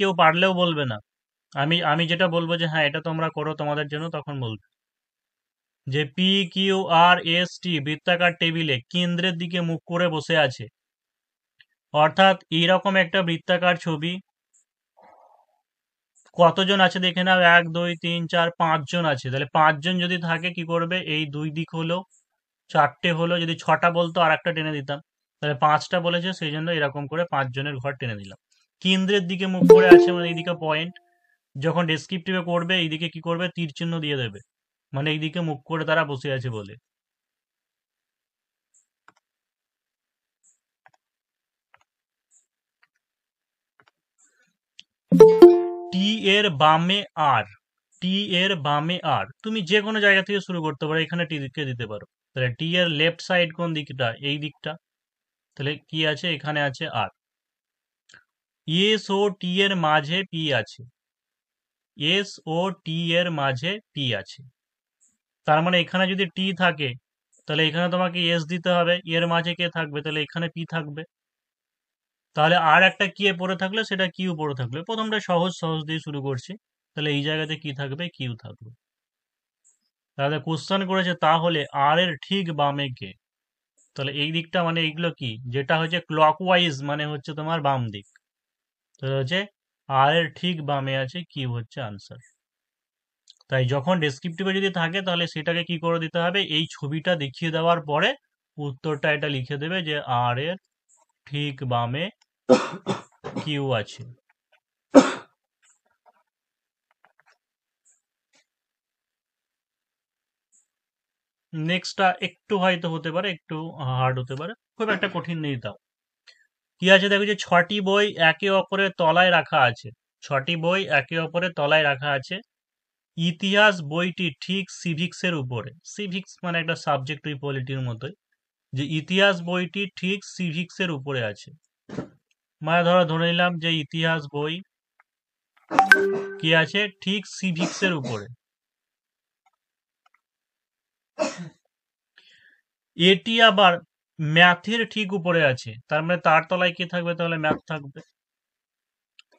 কেউ পারলেও বলবে না। আমি আমি যেটা বলবো যে হ্যাঁ এটা তোমরা করো তোমাদের জন্য, তখন বলবে যে P Q R S T বৃত্তাকার টেবিলে কেন্দ্রের দিকে মুখ করে বসে আছে। অর্থাৎ এইরকম একটা বৃত্তাকার ছবি, কতজন আছে দেখে নাও, 1 2 3 4 5 জন আছে। তাহলে 5 জন যদি থাকে কি করবে, এই দুই দিক হলো, চারটে হলো, যদি ছটা বলতো আর একটা টেনে দিতাম। তাহলে পাঁচটা বলেছে, সেই জন্য এরকম করে 5 জনের ঘর টেনে দিলাম। কেন্দ্রের দিকে মুখ করে আছে মানে এইদিকে পয়েন্ট। যখন ডেসক্রিপটিভে করবে এইদিকে কি করবে, তীর চিহ্ন দিয়ে দেবে, মানে এইদিকে মুখ করে তারা বসে আছে বলে। টি এর বামে আর, টি এর বামে আর, তুমি যে কোনো জায়গা থেকে শুরু করতে পারো, এখানে টি দিকে দিতে পারো। তাহলে টি এর লেফট সাইড কোন দিকটা, এই দিকটা। তাহলে কি আছে, এখানে আছে আর। এস ও টি এর মাঝে পি আছে, এস ও টি এর মাঝে পি আছে। তার মানে এখানে যদি টি থাকে তাহলে এখানে তোমাকে এস দিতে হবে, এর মাঝে কে থাকবে, তাহলে এখানে পি থাকবে। তাহলে আর একটা কি এ পড়ে থাকলে সেটা কিউ পড়ে থাকলে, প্রথমটা সহজ সহজ দিয়ে শুরু করছি। তাহলে এই জায়গাতে কি থাকবে, কিউ থাকবে। তাহলে কোশ্চেন করেছে তাহলে আর এর ঠিক বামে কে। তাহলে এই দিকটা মানে এইগুলো কি, যেটা হচ্ছে ক্লকওয়াইজ মানে হচ্ছে তোমার বাম দিক। তাহলে হচ্ছে আর এর ঠিক বামে আছে কিউ, হচ্ছে আনসার। তাই যখন ডেসক্রিপটিভে যদি থাকে তাহলে সেটাকে কি করে দিতে হবে, এই ছবিটা দেখিয়ে দেওয়ার পরে উত্তরটা এটা লিখে দেবে যে আর এর ঠিক বামে কিউ আছে। নেক্সটটা একটু হয়তো হতে পারে, একটু হার্ড হতে পারে, খুব একটা কঠিন নেই তাও। কি আছে দেখো, যে 6টি বই একে অপরের তলায় রাখা আছে, 6টি বই একে অপরের তলায় রাখা আছে। ইতিহাস বইটি ঠিক সিভিক্সের উপরে, সিভিক্স মানে একটা সাবজেক্ট ওই পলিটির মতোই, যে ইতিহাস বইটি ঠিক সিভিক্সের উপরে আছে। মানে ধরে নিলাম যে ইতিহাস বই কি আছে, ঠিক সিভিক্সের উপরে। এটি আবার ম্যাথের ঠিক উপরে আছে, তার মানে তার তলায় কি থাকবে, তাহলে ম্যাথ থাকবে।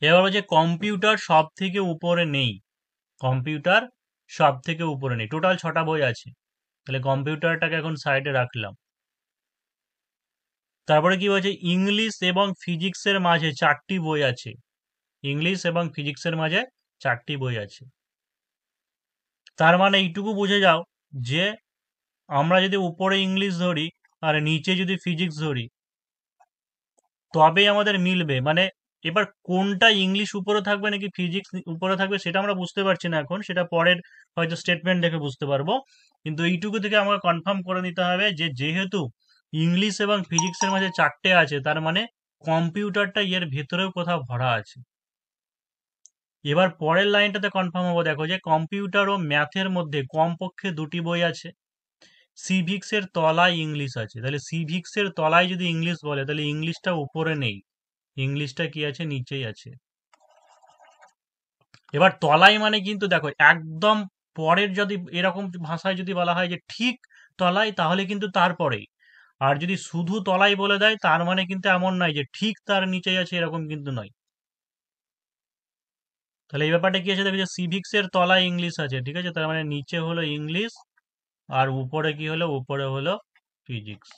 এবার হচ্ছে কম্পিউটার সব থেকে উপরে নেই, কম্পিউটার সব থেকে উপরে নেই। টোটাল 6টা বই আছে, তাহলে কম্পিউটারটাকে এখন সাইডে রাখলাম। তারপরে কি বলছে, ইংলিশ এবং ফিজিক্সের মাঝে 4টি বই আছে, ইংলিশ এবং ফিজিক্সের মাঝে 4টি বই আছে। তার মানে এইটুকু বুঝে যাও যে আমরা যদি উপরে ইংলিশ ধরি আর নিচে যদি ফিজিক্স ধরি তবেই আমাদের মিলবে। মানে এবার কোনটা ইংলিশ উপরে থাকবে নাকি ফিজিক্স উপরে থাকবে সেটা আমরা বুঝতে পারছি না এখন, সেটা পরের হয়তো স্টেটমেন্ট দেখে বুঝতে পারবো। কিন্তু এইটুকু থেকে আমাকে কনফার্ম করে নিতে হবে যে যেহেতু ইংলিশ এবং ফিজিক্সের মাঝে 4টে আছে, তার মানে কম্পিউটারটা এর ভেতরেও কোথাও ভরা আছে। এবার পরের লাইনটাতে কনফার্ম হবো, দেখো যে কম্পিউটার ও ম্যাথের মধ্যে কমপক্ষে 2টি বই আছে, সিভিক্সের তলায় ইংলিশ আছে। তাহলে সিভিক্সের তলায় যদি ইংলিশ বলে তাহলে ইংলিশটা উপরে নেই, ইংলিশটা কি আছে, নিচেই আছে। এবার তলায় মানে কিন্তু দেখো একদম পরের, যদি এরকম ভাষায় যদি বলা হয় যে ঠিক তলায়, তাহলে কিন্তু তারপরেই। আর যদি শুধু তলায় বলে দেয় তার মানে কিন্তু এমন নয় যে ঠিক তার নিচেই আছে, এরকম কিন্তু নয়। তাহলে এই ব্যাপারটা কি আছে, দেখো যে সিভিক্সের তলায় ইংলিশ আছে, ঠিক আছে, তার মানে নিচে হলো ইংলিশ আর উপরে কি হলো, উপরে হলো ফিজিক্স।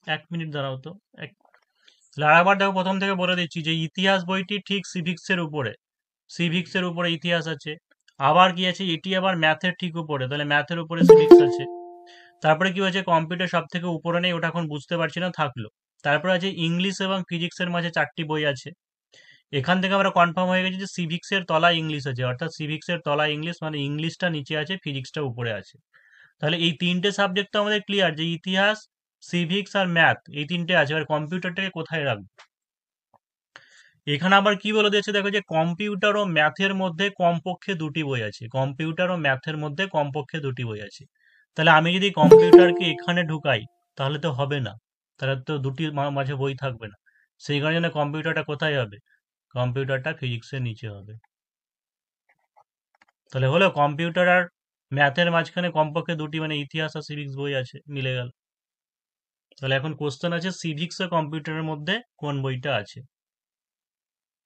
1 মিনিট দাঁড়াও তো। তাহলে আরেকবার দেখো, প্রথম থেকে বলে দিচ্ছি যে ইতিহাস বইটি ঠিক সিভিক্সের উপরে, সিভিক্সের উপরে ইতিহাস আছে। আবার কি আছে, এটি আবার ম্যাথের ঠিক উপরে, তাহলে ম্যাথের উপরে সিভিক্স আছে। তারপরে কি হয়েছে, কম্পিউটার সব থেকে উপরে নেই, ওটা এখন বুঝতে পারছি না, থাকলো। তারপরে আছে ইংলিশ এবং ফিজিক্সের মাঝে 4টি বই আছে। এখান থেকে আমরা কনফার্ম হয়ে গেছি যে সিভিক্সের তলায় ইংলিশ আছে, অর্থাৎ সিভিক্সের তলায় ইংলিশ মানে ইংলিশটা নিচে আছে, ফিজিক্সটা উপরে আছে। তাহলে এই 3টে সাবজেক্ট তো আমাদের ক্লিয়ার, যে ইতিহাস, সিভিক্স আর ম্যাথ, এই 3টে আছে। এবার কম্পিউটারটাকে কোথায় রাখবো, এখানে আবার কি বলে দিয়েছে দেখো, যে কম্পিউটার ও ম্যাথের মধ্যে কমপক্ষে 2টি বই আছে, কম্পিউটার ও ম্যাথের মধ্যে কমপক্ষে 2টি বই আছে। তাহলে আমি যদি কম্পিউটারকে এখানে ঢুকাই তাহলে তো হবে না, তাহলে তো দুটি মাঝে বই থাকবে না। সেই কারণে কম্পিউটারটা কোথায় হবে, কম্পিউটারটা ফিজিক্সের নিচে হবে। তাহলে হলো কম্পিউটার আর ম্যাথের মাঝখানে কমপক্ষে 2টি মানে ইতিহাস আর সিভিক্স বই আছে, মিলে গেল। তাহলে এখন কোশ্চেন আছে সিভিক্স ও কম্পিউটারের মধ্যে কোন বইটা আছে।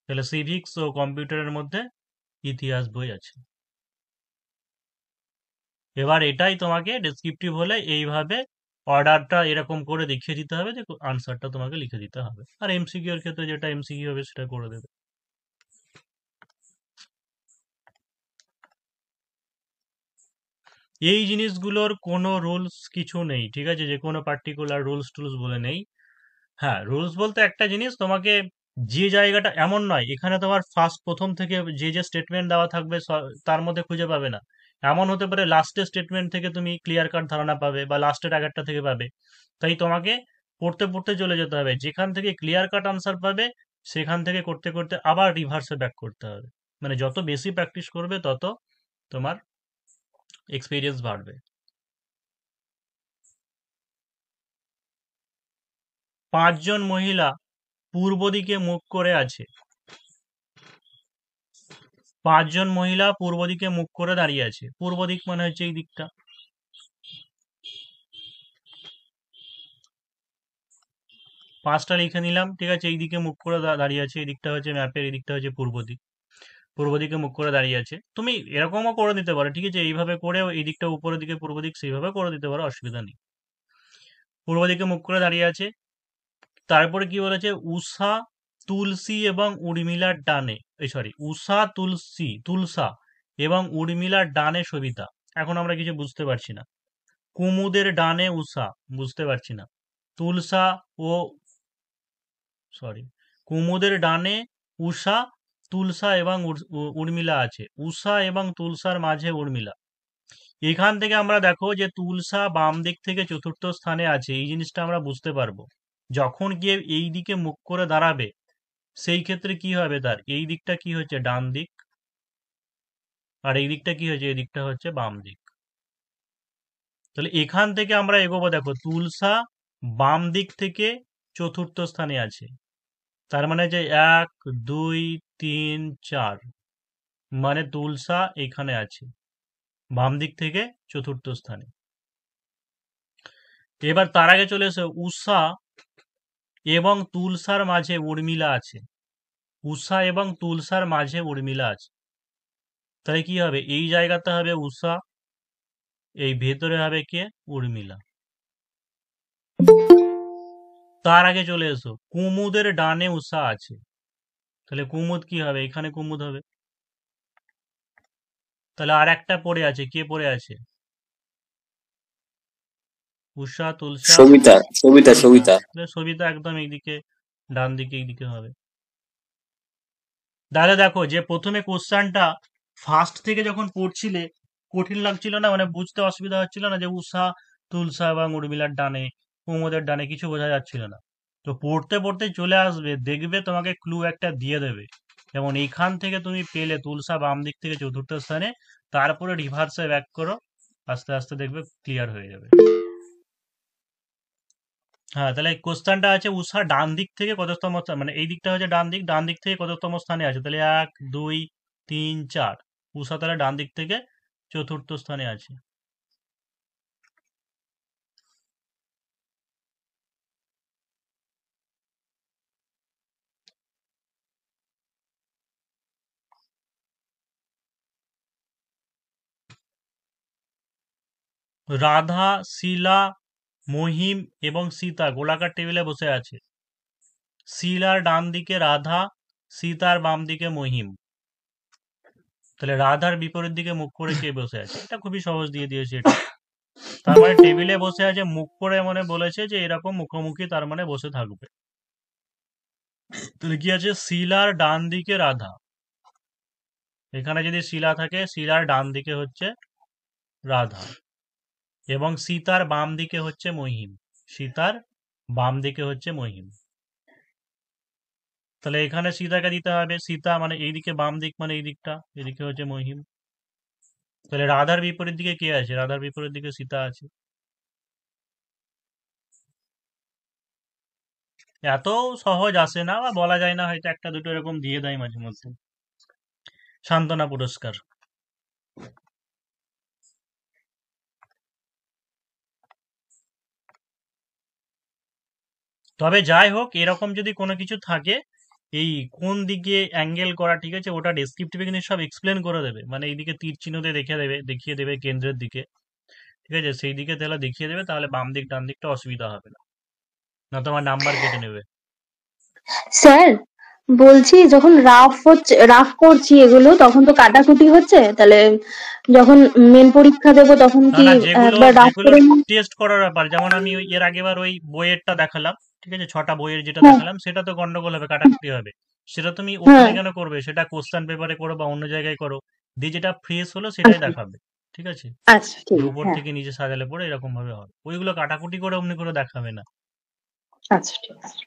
তাহলে সিভিক্স ও কম্পিউটারের মধ্যে ইতিহাস বই আছে। এবার এটাই তোমাকে ডেসক্রিপটিভ হলে এইভাবে অর্ডারটা এরকম করে দেখিয়ে দিতে হবে যে আনসারটা তোমাকে লিখে দিতে হবে। আর এমসিকিউ এর ক্ষেত্রে যেটা এমসিকিউ হবে সেটা করে দেবে। এই জিনিসগুলোর কোনো রুলস কিছু নেই, ঠিক আছে, যে কোনো পার্টিকুলার রুলস টুলস বলে নেই। হ্যাঁ, রুলস বলতে একটা জিনিস তোমাকে, যে জায়গাটা এমন নয় এখানে তোমার প্রথম থেকে যে স্টেটমেন্ট দেওয়া থাকবে তার মধ্যে খুঁজে পাবে না। এমন হতে পারে লাস্টের স্টেটমেন্ট থেকে তুমি ক্লিয়ার কাট ধারণা পাবে, বা লাস্টের আগেরটা থেকে পাবে। তাই তোমাকে পড়তে পড়তে চলে যেতে হবে, যেখান থেকে ক্লিয়ার কাট আনসার পাবে সেখান থেকে করতে করতে আবার রিভার্সে ব্যাক করতে হবে। মানে যত বেশি প্র্যাকটিস করবে তত তোমার এক্সপিরিয়েন্স বাড়বে। 5 জন মহিলা পূর্ব দিকে মুখ করে আছে। 5 জন মহিলা পূর্ব দিকে মুখ করে দাঁড়িয়ে আছে। পূর্ব দিক মানে হচ্ছে এই দিকটা। পাঁচটা লিখে নিলাম, ঠিক আছে, এই দিকে মুখ করে দাঁড়িয়ে আছে, এই দিকটা হচ্ছে ম্যাপের, এই দিকটা হচ্ছে পূর্ব দিক। পূর্ব দিকে মুখ করে দাঁড়িয়ে আছে। তুমি এরকমও করে দিতে পারো, ঠিক আছে, এইভাবে করেও এই দিকটা উপরের দিকে পূর্ব দিক সেইভাবে করে দিতে পারো, অসুবিধা নেই। পূর্ব দিকে মুখ করে দাঁড়িয়ে আছে। তারপরে কি বলেছে, উষা, তুলসী এবং উর্মিলার ডানে, এই সরি, উষা, তুলসা এবং উর্মিলার ডানে সবিতা। এখন আমরা কিছু বুঝতে পারছি না। কুমুদের ডানে উষা, বুঝতে পারছি না। তুলসা ও সরি, কুমুদের ডানে উষা, তুলসা এবং উর্মিলা আছে। উষা এবং তুলসার মাঝে উর্মিলা। এখান থেকে আমরা দেখো যে তুলসা বাম দিক থেকে চতুর্থ স্থানে আছে, এই জিনিসটা আমরা বুঝতে পারবো। যখন গিয়ে এই দিকে মুখ করে দাঁড়াবে সেই ক্ষেত্রে কি হবে, তার এই দিকটা কি হচ্ছে ডান দিক, আর এই দিকটা কি হচ্ছে, এই দিকটা হচ্ছে বাম দিক। তাহলে এখান থেকে আমরা এগোবো, দেখো তুলসা বাম দিক থেকে চতুর্থ স্থানে আছে, তার মানে যে 1 2 3 4, মানে তুলসা এখানে আছে বাম দিক থেকে চতুর্থ স্থানে। এবার তার আগে চলে এসে উষা এবং তুলসার মাঝে উর্মিলা আছে। উষা এবং তুলসার মাঝে উর্মিলা আছে, তাহলে কি হবে, এই জায়গাতে হবে উষা, এই ভেতরে হবে কে, উর্মিলা। তার আগে চলে এসো, কুমুদের ডানে উষা আছে, তাহলে কুমুদ কি হবে, এখানে কুমুদ হবে। তাহলে আর একটা পড়ে আছে, কে পড়ে আছে, উষা, তুলসা, সবিতা সবিতা সবিতা। সবিতা তাহলে সবিতা একদম এইদিকে, ডান দিকে, এইদিকে হবে। তাহলে দেখো যে প্রথমে কোশ্চেনটা ফার্স্ট থেকে যখন পড়ছিলে কঠিন লাগছিল না, মানে বুঝতে অসুবিধা হচ্ছিল না যে উষা, তুলসা এবং উর্মিলার ডানে, কুমুদের ডানে কিছু বোঝা যাচ্ছিল না। তো পড়তে পড়তে চলে আসবে, দেখবে তোমাকে ক্লু একটা দিয়ে দেবে। যেমন এইখান থেকে তুমি পেলে তুলসা বাম দিক থেকে চতুর্থ স্থানে, তারপরে রিভার্সে ব্যাক করো, আস্তে আস্তে দেখবে ক্লিয়ার হয়ে যাবে। হ্যাঁ, তাহলে কোশ্চেনটা আছে উষা ডান দিক থেকে কততম মানে এই দিকটা হচ্ছে ডান দিক, ডান দিক থেকে কততম স্থানে আছে, তাহলে 1 2 3 4, উষা তাহলে ডান দিক থেকে চতুর্থ স্থানে আছে। রাধা, শিলা, মহিম এবং সীতা গোলাকার টেবিলে বসে আছে। শিলার ডান দিকে রাধা, সীতার বাম দিকে মহিম। তাহলে রাধার বিপরীত দিকে মুখ করে কে বসে আছে, এটা খুবই সহজ দিয়ে দিয়েছে এটা। তার মানে টেবিলে বসে আছে মুখ করে, মানে বলেছে যে এরকম মুখোমুখি, তার মানে বসে থাকবে। তাহলে কি আছে, শিলার ডান দিকে রাধা, এখানে যদি শিলা থাকে শিলার ডান দিকে হচ্ছে রাধা, এবং সীতার বাম দিকে হচ্ছে মহিম, সীতার বাম দিকে হচ্ছে মহিম। তাহলে এখানে সীতাকে দিতে হবে, সীতা মানে এইদিকে বাম দিক, মানে এই দিকটা, এদিকে হচ্ছে মহিম। তাহলে রাধার বিপরীত দিকে কে আছে, রাধার বিপরীত দিকে সীতা আছে। এত সহজ আসে না, বা বলা যায় না, হয়তো একটা দুটো এরকম দিয়ে দেয় মাঝে মধ্যে, সান্ত্বনা পুরস্কার। তবে যাই হোক, এরকম যদি কোনো কিছু থাকে এই কোন দিকে অ্যাঙ্গেল করা, ঠিক আছে, ওটা ডেসক্রিপটিভে কিন্তু সব এক্সপ্লেন করে দেবে, মানে এইদিকে তীর চিহ্ন দিয়ে দেখিয়ে দেবে কেন্দ্রের দিকে, ঠিক আছে, সেই দিকে তাহলে দেখিয়ে দেবে, তাহলে বাম দিক ডান দিকটা অসুবিধা হবে না, না তোমার নাম্বার কেটে নেবে। স্যার, বলছি যখন রাফ করছি এগুলো তখন তো কাটাকুটি হচ্ছে, তাহলে যখন মেন পরীক্ষা দেবো তখন না কি না, যেগুলো একবার রাফ যেগুলো করে নিই? টেস্ট করার ব্যাপার, যেমন আমি এর আগেবার ওই বইয়েরটা দেখালাম, ঠিক আছে, 6টা বইয়ের যেটা হ্যাঁ, দেখালাম, সেটা তো গন্ডগোল হবে, কাটাকুটি হবে। সেটা তুমি ওখানে হ্যাঁ। কেন করবে? সেটা কোশ্চেন পেপারে করো বা অন্য জায়গায় করো, দিয়ে যেটা ফ্রেশ হলো সেটাই আচ্ছা, দেখাবে, ঠিক আছে। আচ্ছা, ঠিক যে আছে। উপর হ্যাঁ, থেকে নিচে সাজালে পরে এরকম ভাবে হবে, ওইগুলো কাটাকুটি করে অমনি করে দেখাবে না। আচ্ছা, ঠিক আছে।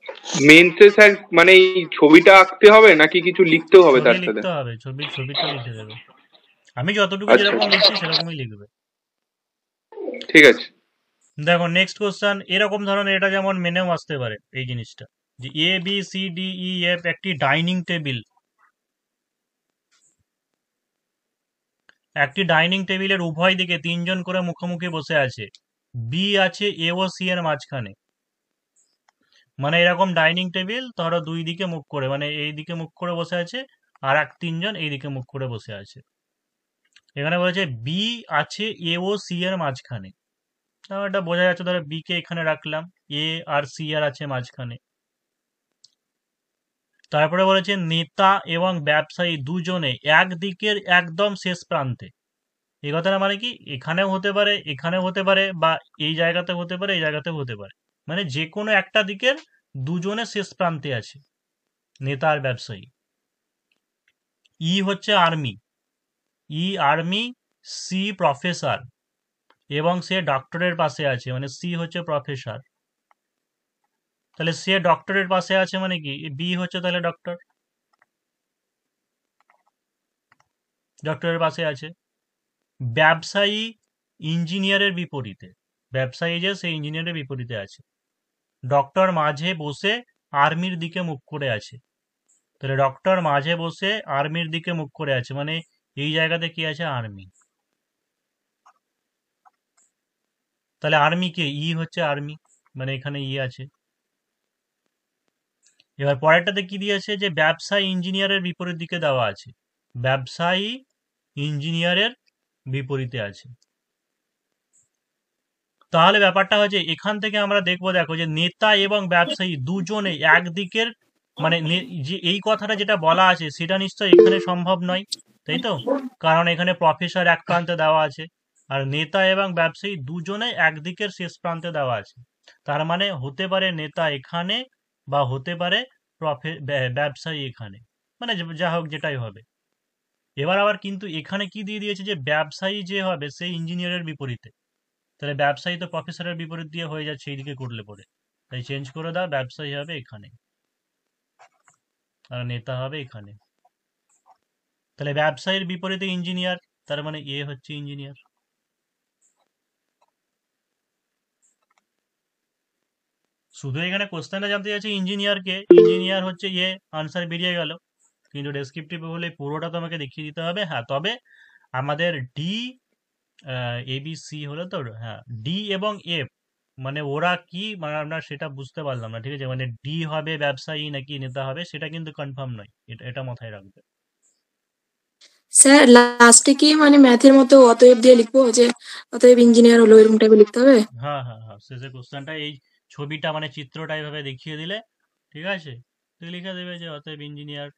মেন্সে স্যার মানে এই ছবিটা আঁকতে হবে নাকি কিছু লিখতেও হবে ছবি তার সাথে? লিখতে হবে, ছবিটা লিখে দেবে। আমি যতটুকু আচ্ছা যেরকম আচ্ছা, লিখছি সেরকমই লিখবে। ঠিক আছে। দেখো নেক্সট কোশ্চেন এরকম ধরনের, এটা যেমন মেনেও আসতে পারে এই জিনিসটা, যে ABCDEF একটি ডাইনিং টেবিল, একটি ডাইনিং টেবিলের উভয় দিকে তিনজন করে মুখোমুখি বসে আছে, বি আছে এ ও সি এর মাঝখানে। মানে এরকম ডাইনিং টেবিল ধরো দুই দিকে মুখ করে, মানে এই দিকে মুখ করে বসে আছে, আর তিনজন এই দিকে মুখ করে বসে আছে। এখানে বলেছে বি আছে এ ও সি এর মাঝখানে, তাহলে এটা বোঝা যাচ্ছে, ধরো বি কে এখানে রাখলাম, এ আর সি আর আছে মাঝখানে। তারপরে বলেছে নেতা এবং ব্যবসায়ী দুজনে একদিকের একদম শেষ প্রান্তে। এই কথাটা মানে কি, এখানেও হতে পারে, এখানেও হতে পারে, বা এই জায়গাতে হতে পারে, এই জায়গাতেও হতে পারে, মানে যে কোনো একটা দিকের দুজনে শেষ প্রান্তে আছে নেতা আর ব্যবসায়ী। ই হচ্ছে আর্মি, ই আর্মি, সি প্রফেসর, এবং সে ডক্টরের পাশে আছে, মানে সি হচ্ছে প্রফেসর, তাহলে সে ডক্টরের পাশে আছে মানে কি, বি হচ্ছে তাহলে ডক্টর, ডক্টরের পাশে আছে। ব্যবসায়ী ইঞ্জিনিয়ারের বিপরীতে, ব্যবসায়ী যে সেই ইঞ্জিনিয়ারের বিপরীতে আছে। ডক্টর মাঝে বসে আর্মির দিকে মুখ করে আছে, তাহলে ডক্টর মাঝে বসে আর্মির দিকে মুখ করে আছে, মানে এই জায়গাতে কি আছে, আর্মি। তাহলে আর্মি কে, ই হচ্ছে আর্মি, মানে এখানে ই আছে। এবার পরেরটাতে কি দিয়েছে, যে ব্যবসায়ী ইঞ্জিনিয়ারের বিপরীত দিকে দেওয়া আছে, ব্যবসায়ী ইঞ্জিনিয়ারের বিপরীতে আছে। তাহলে ব্যাপারটা হচ্ছে এখান থেকে আমরা দেখবো, দেখো যে নেতা এবং ব্যবসায়ী দুজনে একদিকের, মানে যে এই কথাটা যেটা বলা আছে সেটা নিশ্চয় এখানে সম্ভব নয়, তাই তো, কারণ এখানে প্রফেসর এক প্রান্তে দেওয়া আছে, আর নেতা এবং ব্যবসায়ী দুজনে একদিকের শেষ প্রান্তে দেওয়া আছে। তার মানে হতে পারে নেতা এখানে, বা হতে পারে ব্যবসায়ী এখানে, মানে যা হোক যেটাই হবে। এবার আবার কিন্তু এখানে কি দিয়ে দিয়েছে, যে ব্যবসায়ী যে হবে সেই ইঞ্জিনিয়ারের বিপরীতে, তাহলে ব্যবসায়ী তো প্রফেসরের বিপরীত দিয়ে হয়ে যাচ্ছে এইদিকে করলে পরে, তাই চেঞ্জ করে দাও, ব্যবসায়ী হবে এখানে আর নেতা হবে এখানে। তাহলে ব্যবসায়ীর বিপরীতে ইঞ্জিনিয়ার, তার মানে এ হচ্ছে ইঞ্জিনিয়ার। শুধু এখানে কোশ্চেনে জানতে চাইছে ইঞ্জিনিয়ার কে, ইঞ্জিনিয়ার হচ্ছে এ, আনসার বেরিয়ে গেল, কিন্তু ডেসক্রিপটিভ হলে পুরোটা তোমাকে দেখিয়ে দিতে হবে। হ্যাঁ, তবে আমাদের ডি, এ বি সি হলো তো, হ্যাঁ, ডি এবং এফ, মানে ওরা কি, মানে আমরা সেটা বুঝতে পারলাম না, ঠিক আছে, মানে ডি হবে ব্যবসায়ী নাকি নেতা হবে সেটা কিন্তু কনফার্ম নয়, এটা এটা মাথায় রাখবে। স্যার, লাস্টে কি মানে ম্যাথের মতো অতএব দিয়ে লিখবো, যে অতএব ইঞ্জিনিয়ার হলো, এরকম টাইপের লিখতে হবে? হ্যাঁ হ্যাঁ হ্যাঁ, শেষে কোশ্চেনটা এই ছবিটা মানে চিত্রটা এইভাবে দেখিয়ে দিলে, ঠিক আছে, তুই লিখে দেবে যে অতএব ইঞ্জিনিয়ার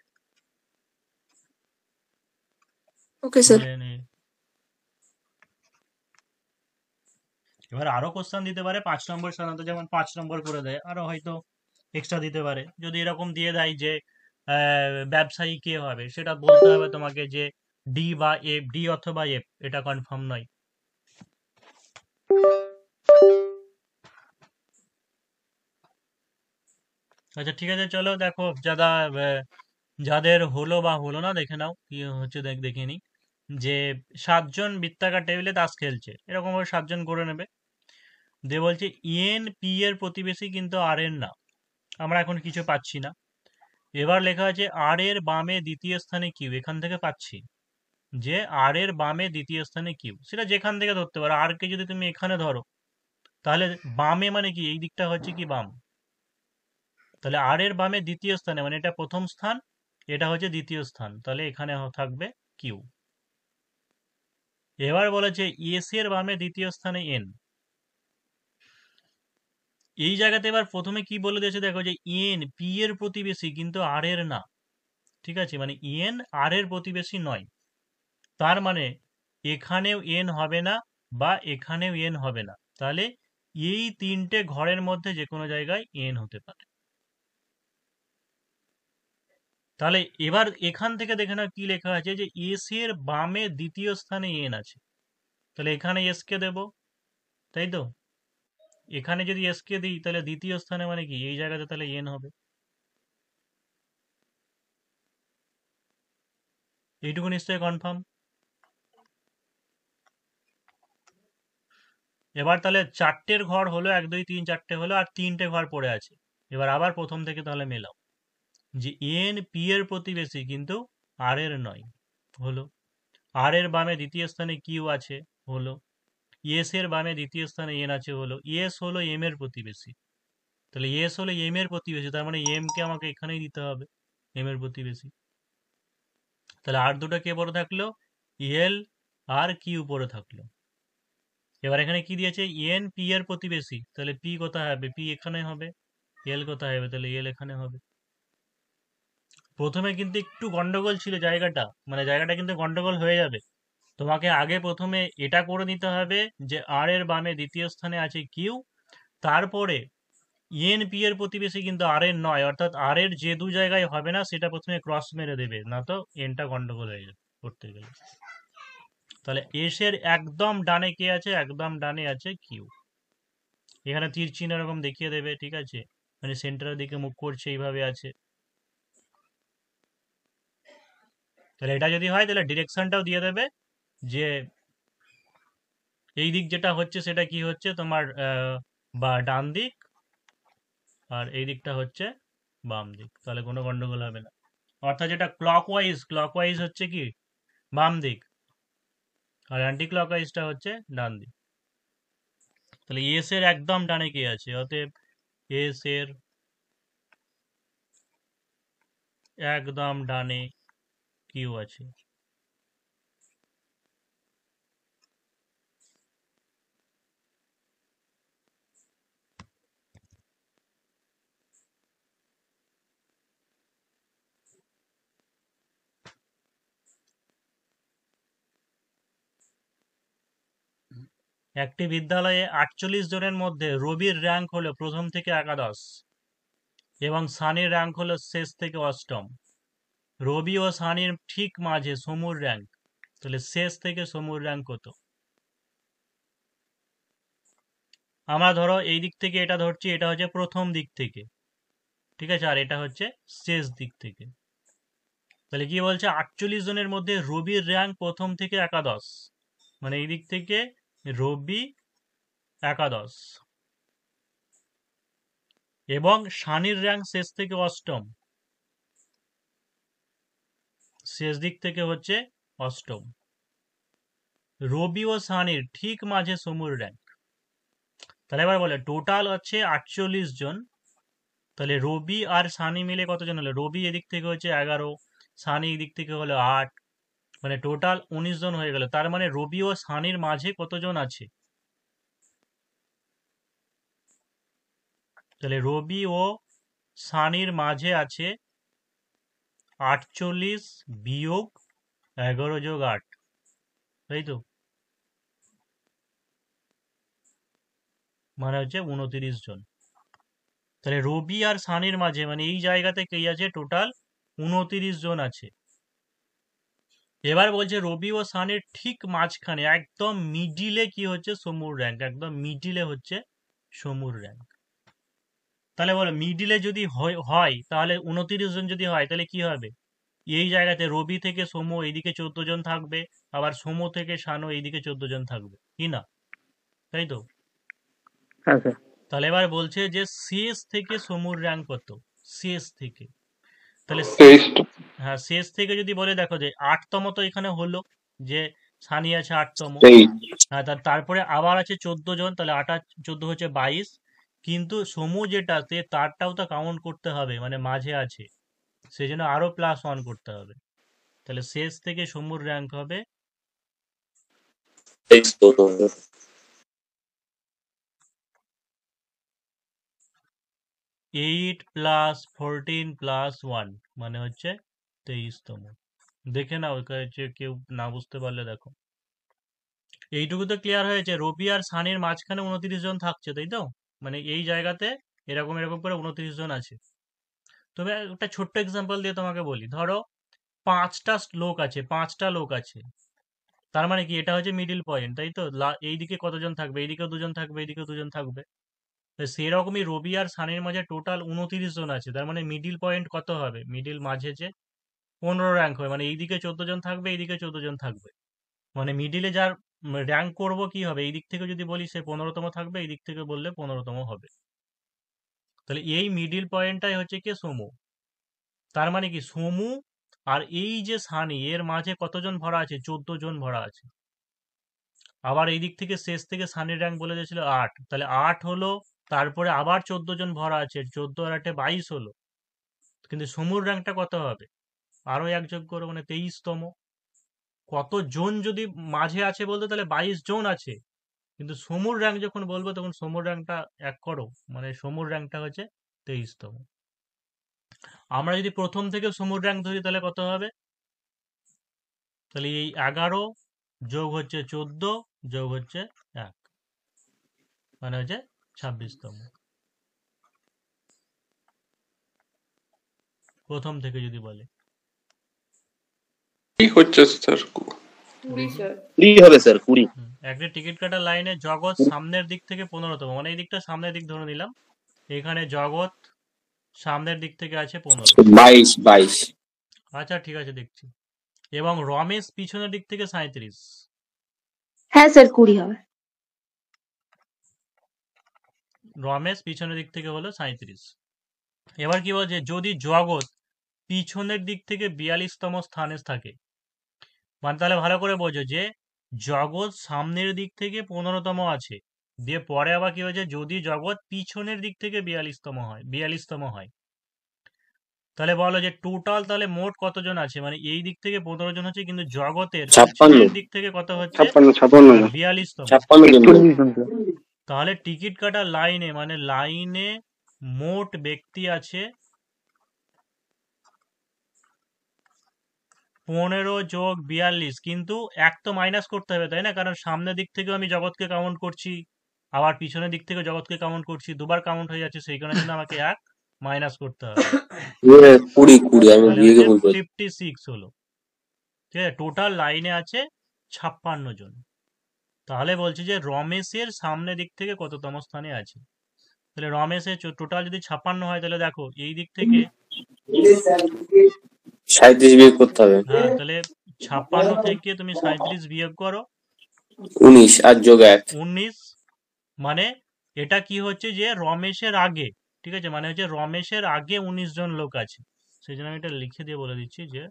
ওকে স্যার। হলে নে। এবার আরো কোশ্চেন দিতে পারে 5 নম্বর, সাধারণত যেমন 5 নম্বর করে দেয়, আরো হয়তো এক্সট্রা দিতে পারে। যদি এরকম দিয়ে দেয় যে ব্যবসায়ী কে হবে, সেটা বলতে হবে তোমাকে যে ডি বা এফ, ডি অথবা এফ, এটা কনফার্ম নয়। আচ্ছা ঠিক আছে, চলো দেখো যারা যাদের হলো বা হলো না দেখে নাও কি হচ্ছে, দেখে নি, যে 7জন বৃত্তাকার টেবিলে তাস খেলছে, এরকম ভাবে 7জন করে নেবে। দিয়ে বলছে এন পি এর প্রতিবেশী কিন্তু আর এর না, আমরা এখন কিছু পাচ্ছি না। এবার লেখা আছে আর এর বামে দ্বিতীয় স্থানে কিউ, এখান থেকে পাচ্ছি যে আর এর বামে দ্বিতীয় স্থানে কিউ, সেটা যেখান থেকে ধরতে পারো, আর কে যদি তুমি এখানে ধরো, তাহলে বামে মানে কি, এই দিকটা হচ্ছে কি বাম, তাহলে আর এর বামে দ্বিতীয় স্থানে, মানে এটা প্রথম স্থান, এটা হচ্ছে দ্বিতীয় স্থান, তাহলে এখানে থাকবে কিউ। এবার বলেছে এস এর বামে দ্বিতীয় স্থানে এন। এই জায়গাতে এবার প্রথমে কি বলে দিয়েছে দেখো, যে এন পি এর প্রতিবেশী কিন্তু আর এর না। ঠিক আছে, মানে এন আর এর প্রতিবেশী নয়, তার মানে এখানেও এন হবে না বা এখানেও এন হবে না, তাহলে এই তিনটে ঘরের মধ্যে যে কোনো জায়গায় এন হতে পারে। তাহলে এবার এখান থেকে দেখে নাও কি লেখা আছে, যে এস এর বামে দ্বিতীয় স্থানে এন আছে, তাহলে এখানে এস কে দেব, তাই তো? এখানে যদি এস কে দিই তাহলে দ্বিতীয় স্থানে মানে কি এই জায়গাতে তাহলে এন হবে। এইটুকু নিশ্চয়ই কনফার্ম। এবার তাহলে চারটের ঘর হলো, 1 2 3 4টে হলো, আর তিনটে ঘর পড়ে আছে। এবার আবার প্রথম থেকে তাহলে মেলাও, যে এন পি এর প্রতিবেশী কিন্তু আর এর নয়, হলো। আর এর বামে দ্বিতীয় স্থানে কিউ আছে, হলো। এস এর বামে দ্বিতীয় স্থানে এন আছে, হলো। এস হলো এম এর প্রতিবেশী, তাহলে এস হলো এম এর প্রতিবেশী, তার মানে এম কে আমাকে এখানেই দিতে হবে, এম এর প্রতিবেশী। তাহলে আর দুটো কে পড়ে থাকলো, এল আর কিউ পড়ে থাকলো। এবার এখানে কি দিয়েছে, এন পি এর প্রতিবেশী, তাহলে পি কোথায় হবে, পি এখানে হবে। এল কোথায় হবে, তাহলে এল এখানে হবে। প্রথমে কিন্তু একটু গন্ডগোল ছিল জায়গাটা, মানে জায়গাটা কিন্তু গন্ডগোল হয়ে যাবে। তোমাকে আগে প্রথমে এটা করে নিতে হবে যে আর এর বামে দ্বিতীয় স্থানে আছে কিউ, তারপরে এন পি এর প্রতিবেশী কিন্তু আর এর নয়, অর্থাৎ আর এর যে দু জায়গায় হবে না সেটা প্রথমে ক্রস মেরে দেবে, না তো এনটা গন্ডগোল হয়ে যাবে করতে গেলে। তাহলে এস এর একদম ডানে কে আছে, একদম ডানে আছে কিউ। এখানে তীর চিহ্ন এরকম দেখিয়ে দেবে, ঠিক আছে, মানে সেন্টারের দিকে মুখ করছে এইভাবে আছে। তাহলে এটা যদি হয় তাহলে ডিরেকশনটাও দিয়ে দেবে, যে এই দিক যেটা হচ্ছে সেটা কি হচ্ছে তোমার বা ডান দিক, আর এই দিকটা হচ্ছে বাম দিক, তাহলে কোনো গন্ডগোল হবে না। অর্থাৎ যেটা ক্লকওয়াইজ হচ্ছে কি বাম দিক, আর অ্যান্টি ক্লকওয়াইজটা হচ্ছে ডান দিক। তাহলে এস এর একদম ডানে কে আছে, অতএব এস এর একদম ডানে কিউ আছে। একটি বিদ্যালয়ে 48 জনের মধ্যে রবির র্যাঙ্ক হলো প্রথম থেকে একাদশ এবং সানির র্যাঙ্ক হলো শেষ থেকে অষ্টম। রবি ও সানির ঠিক মাঝে সমুর র্যাঙ্ক, তাহলে শেষ থেকে সমুর র্যাঙ্ক কত? আমরা ধরো এই দিক থেকে এটা ধরছি, এটা হচ্ছে প্রথম দিক থেকে, ঠিক আছে, আর এটা হচ্ছে শেষ দিক থেকে। তাহলে কি বলছে, 48 জনের মধ্যে রবির র্যাঙ্ক প্রথম থেকে একাদশ, মানে এই দিক থেকে রবি একাদশ, এবং সানির র্যাঙ্ক শেষ থেকে অষ্টম, শেষ দিক থেকে হচ্ছে অষ্টম। রবি ও সানির ঠিক মাঝে সমুর র্যাঙ্ক। তাহলে এবার বলে টোটাল হচ্ছে 48 জন, তাহলে রবি আর সানি মিলে কতজন হলো, রবি এদিক থেকে হচ্ছে 11, সানি এদিক থেকে হলো 8, মানে টোটাল 19 জন হয়ে গেল। তার মানে রবি ও সানির মাঝে কতজন আছে, তাহলে রবি ও সানির মাঝে আছে 48 বিয়োগ 11 যোগ 8, তাই তো, মানে হচ্ছে 29 জন। তাহলে রবি আর সানির মাঝে, মানে এই জায়গাতে কে আছে, টোটাল 29 জন আছে। এবার বলছে রবি ও সানির ঠিক মাঝখানে একদম মিডিলে কি হচ্ছে সমুর র্যাঙ্ক, একদম মিডিলে হচ্ছে সমুর র্যাঙ্ক। তাহলে বলো মিডিলে যদি হয় তাহলে 29 জন যদি হয় তাহলে কি হবে, এই জায়গাতে রবি থেকে সমু এইদিকে 14 জন থাকবে, আবার সমু থেকে শানু এইদিকে 14 জন থাকবে, কি না, তাই তো? হ্যাঁ স্যার। তাহলে এবার বলছে যে শেষ থেকে সমুর র্যাঙ্ক কত, শেষ থেকে, তাহলে হ্যাঁ শেষ থেকে যদি বলে দেখো যে 8তম তো এখানে হলো, যে সানি আছে 8তম, হ্যাঁ তারপরে আবার আছে 14 জন, তাহলে 8 আর 14 হচ্ছে 22, কিন্তু সমু যেটাতে তারটাও তো কাউন্ট করতে হবে, মানে মাঝে আছে, সেই জন্য আরো +1 করতে হবে। তাহলে শেষ থেকে সমুর র্যাঙ্ক হবে 8 + 14 + 1 মানে হচ্ছে 23তম। দেখে নাও, কেউ না বুঝতে পারলে দেখো। এইটুকু তো ক্লিয়ার হয়েছে, রবি আর সানির মাঝখানে 29 জন থাকছে, তাই তো? মানে এই জায়গাতে এরকম এরকম করে 29 জন আছে। তবে একটা ছোট্ট এক্সাম্পল দিয়ে তোমাকে বলি, ধরো 5টা লোক আছে, তার মানে কি এটা হচ্ছে মিডিল পয়েন্ট, তাই তো? এইদিকে কতজন থাকবে, এইদিকে দুজন থাকবে, এইদিকে দুজন থাকবে। তো সেরকমই রবি আর সানির মাঝে টোটাল 29 জন আছে, তার মানে মিডিল পয়েন্ট কত হবে? মিডিল মাঝে যে 15 র্যাঙ্ক হবে, মানে এইদিকে 14 জন থাকবে, এইদিকে 14 জন থাকবে। মানে মিডিলে যার র্যাঙ্ক করব কি হবে, এই দিক থেকে যদি বলি সে 15তম থাকবে, এই দিক থেকে বললে 15তম হবে। তাহলে এই মিডিল পয়েন্টটাই হচ্ছে কি সমু। তার মানে কি সমু আর এই যে সানি এর মাঝে কতজন ভরা আছে? 14 জন ভরা আছে। আবার এই দিক থেকে শেষ থেকে সানির র্যাঙ্ক বলে দিয়েছিল 8, তাহলে 8 হলো, তারপরে আবার 14 জন ভরা আছে, 14 আর 8 22 হলো। কিন্তু সমুর র্যাঙ্কটা কত হবে? আরো এক যোগ করো, মানে 23তম। কত জন যদি মাঝে আছে বলতে, তাহলে 22 জন আছে। কিন্তু সমুর র্যাঙ্ক যখন বলবো তখন সমুর র্যাঙ্কটা এক করো, মানে সমুর র্যাঙ্কটা হচ্ছে 23তম। আমরা যদি প্রথম থেকে সমুর র্যাঙ্ক ধরি তাহলে কত হবে? তাহলে এই 11 যোগ হচ্ছে 14 যোগ হচ্ছে 1, মানে হচ্ছে 26তম। প্রথম থেকে যদি বলে কি হচ্ছে স্যার? কুড়ি হবে স্যার, 20। একটা টিকিট কাটার লাইনে জগৎ সামনের দিক থেকে 15তম, মানে এই দিকটা সামনের দিক ধরে নিলাম, এখানে জগৎ সামনের দিক থেকে আছে 15। 22। আচ্ছা ঠিক আছে, দেখছি। এবং রমেশ পিছনের দিক থেকে 37। হ্যাঁ স্যার 20 হবে। রমেশ পিছনের দিক থেকে হলো 37। এবার কি বলছে, যদি জগৎ পিছনের দিক থেকে 42তম স্থানে থাকে, মানে তাহলে ভালো করে বোঝো যে জগৎ সামনের দিক থেকে 15তম আছে, দিয়ে পরে আবার কি হয়েছে, যদি জগৎ পিছনের দিক থেকে 42তম হয়, তাহলে বলো যে টোটাল তাহলে মোট কতজন আছে? মানে এই দিক থেকে 15 জন হচ্ছে, কিন্তু জগতের 56। পিছনের দিক থেকে কত হচ্ছে? 42তম। 56 জন। তাহলে টিকিট কাটার লাইনে, মানে লাইনে মোট ব্যক্তি আছে 15 যোগ 42, কিন্তু এক তো মাইনাস করতে হবে, তাই না? কারণ সামনের দিক থেকেও আমি জগৎকে কাউন্ট করছি, আবার পিছনের দিক থেকে জগৎকে কাউন্ট করছি, দুবার কাউন্ট হয়ে যাচ্ছে, সেই কারণে কিন্তু আমাকে এক মাইনাস করতে হবে। 20 আমি তাহলে বিয়েকে হচ্ছে বলবো। 56 হলো, ঠিক আছে? টোটাল লাইনে আছে 56 জন। তাহলে বলছি যে রমেশের সামনে দিক থেকে কততম স্থানে আছে। তাহলে রমেশের টোটাল যদি 56 হয়, তাহলে দেখো এই দিক থেকে 37 বিয়োগ করতে হবে। হ্যাঁ, তাহলে 56 থেকে তুমি 37 বিয়োগ করো, 19 আর যোগ 1। 19, মানে এটা কি হচ্ছে যে রমেশের আগে, ঠিক আছে? মানে হচ্ছে রমেশের আগে 19 জন লোক আছে। সেই জন্য আমি এটা লিখে দিয়ে বলে দিচ্ছি যে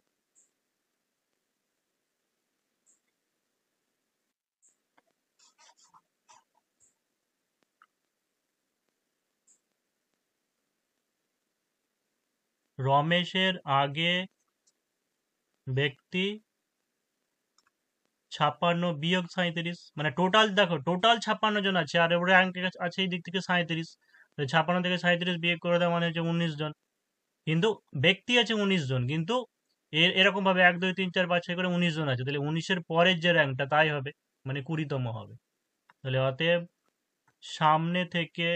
রমেশের আগে ব্যক্তি 56 বিয়োগ 37, মানে টোটাল দেখো, টোটাল 56 জন আছে, আর র্যাঙ্ক আছে এই দিক থেকে 37। 56 থেকে 37 বিয়োগ করে দেওয়া মানে হচ্ছে 19 জন, কিন্তু ব্যক্তি আছে 19 জন, কিন্তু এরকম ভাবে 1 2 3 4 5 6 করে 19 জন আছে, তাহলে 19-এর পরের যে র্যাঙ্কটা তাই হবে, মানে 20তম হবে। তাহলে অতএব সামনে থেকে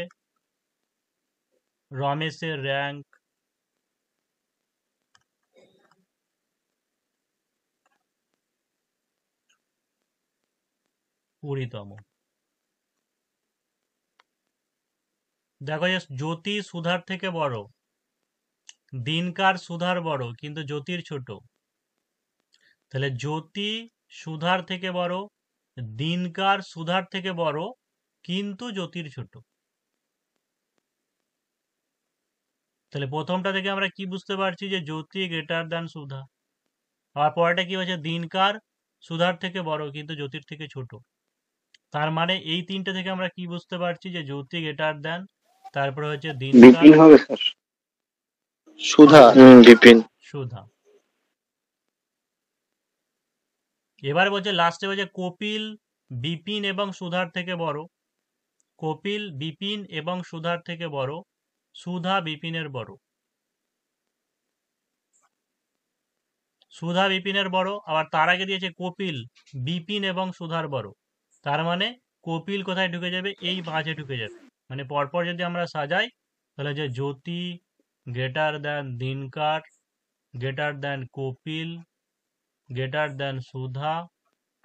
রমেশের র্যাঙ্ক 20তম। দেখো যে জ্যোতি সুধার থেকে বড়, দিনকার সুধার বড়, কিন্তু জ্যোতির ছোট। তাহলে জ্যোতি সুধার থেকে বড়, দিনকার সুধার থেকে বড়, কিন্তু জ্যোতির ছোট। তাহলে প্রথমটা থেকে আমরা কি বুঝতে পারছি, যে জ্যোতি গ্রেটার দ্যান সুধা। আর পরেরটা কি হচ্ছে, দিনকার সুধার থেকে বড় কিন্তু জ্যোতির থেকে ছোট। তার মানে এই তিনটে থেকে আমরা কি বুঝতে পারছি, যে জ্যোতি গ্রেটার দ্যান তারপরে হচ্ছে বিপিন দিনকার, হবে স্যার। সুধা। বিপিন। সুধা। এবার বলছে লাস্টে বলছে কপিল বিপিন এবং সুধার থেকে বড়। কপিল বিপিন এবং সুধার থেকে বড়, সুধা বিপিনের বড়। সুধা বিপিনের বড়, আবার তার আগে দিয়েছে কপিল বিপিন এবং সুধার বড়। তার মানে কপিল কোথায় ঢুকে যাবে? এই মাঝে ঢুকে যাবে। মানে পরপর যদি আমরা সাজাই তাহলে যে Jyoti greater than Dinkar, greater than Kapil, greater than Sudha,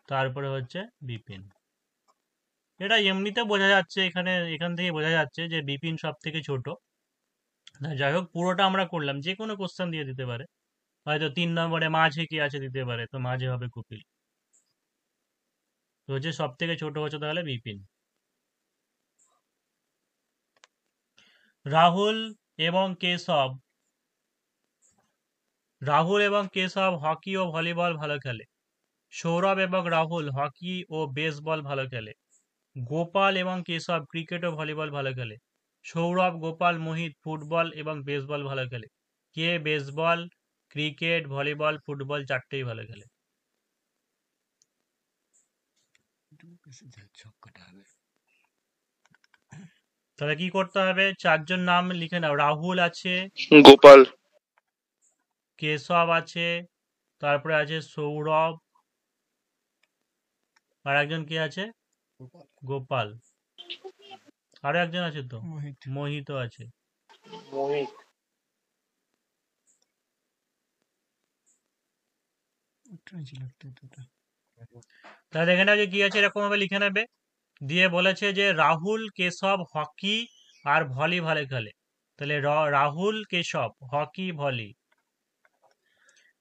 তারপরে হচ্ছে বিপিন। এটা এমনিতে বোঝা যাচ্ছে, এখান থেকে বোঝা যাচ্ছে যে বিপিন সব থেকে ছোট। যাই হোক, পুরোটা আমরা করলাম, যে কোনো কোশ্চেন দিয়ে দিতে পারে। হয়তো 3 নম্বরে মাঝে কি আছে দিতে পারে, তো মাঝে হবে কপিল। তো হচ্ছে সব থেকে ছোট হচ্ছে তাহলে বিপিন। রাহুল এবং কেশব হকি ও ভলিবল ভালো খেলে। সৌরভ এবং রাহুল হকি ও বেসবল ভালো খেলে। গোপাল এবং কেশব ক্রিকেট ও ভলিবল ভালো খেলে। সৌরভ, গোপাল, মোহিত ফুটবল এবং বেসবল ভালো খেলে। কে বেসবল, ক্রিকেট, ভলিবল, ফুটবল চারটেই ভালো খেলে? তাহলে কি করতে হবে? 4 জন নাম লিখে নাও। রাহুল আছে, গোপাল, কেশব আছে, তারপরে আছে সৌরভ, আর একজন কি আছে? গোপাল। আরো একজন আছে তো, মোহিত আছে। তাহলে এখানে আগে কি আছে এরকম ভাবে লিখে নেবে। দিয়ে বলেছে যে রাহুল কেশব হকি আর ভলি ভালো খেলে। তাহলে রাহুল কেশব হকি ভলি।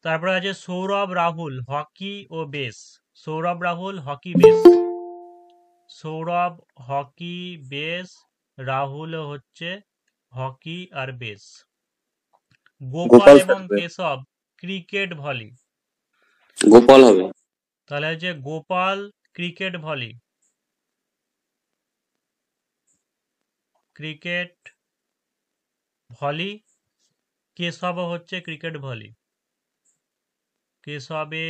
তারপরে আছে সৌরভ রাহুল হকি ও base. Sourav Rahul hockey base. Sourav hockey base, Rahul হচ্ছে হকি আর বেস। গোপাল এবং কেশব ক্রিকেট ভলি। গোপাল হবে। তাহলে হচ্ছে Gopal cricket volley, cricket volley. Keshab হচ্ছে ক্রিকেট ভলি। কেশবে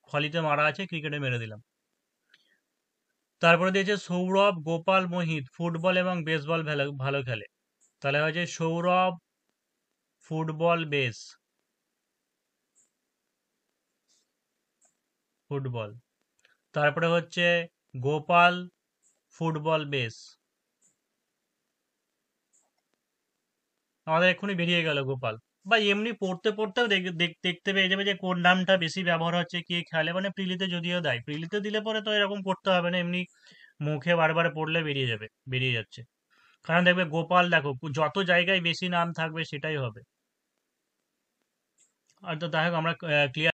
ভলিতে মারা আছে, ক্রিকেটে মেরে দিলাম। তারপরে দিয়েছে সৌরভ, গোপাল, মোহিত ফুটবল এবং বেসবল ভালো খেলে। তাহলে হচ্ছে সৌরভ ফুটবল বেস, ফুটবল। তারপরে হচ্ছে গোপাল ফুটবল বেস। আমাদের এক্ষুনি বেরিয়ে গেল গোপাল। বা এমনি পড়তে পড়তেও দেখতে পেয়ে যাবে যে কোন নামটা বেশি ব্যবহার হচ্ছে, কে খেলে। মানে প্রিলিতে যদিও দেয়, প্রিলিতে দিলে পরে তো এরকম করতে হবে না, এমনি মুখে বারবার পড়লে বেরিয়ে যাচ্ছে। কারণ দেখবে গোপাল, দেখো যত জায়গায় বেশি নাম থাকবে সেটাই হবে। আর তো যাই হোক, আমরা ক্লিয়ার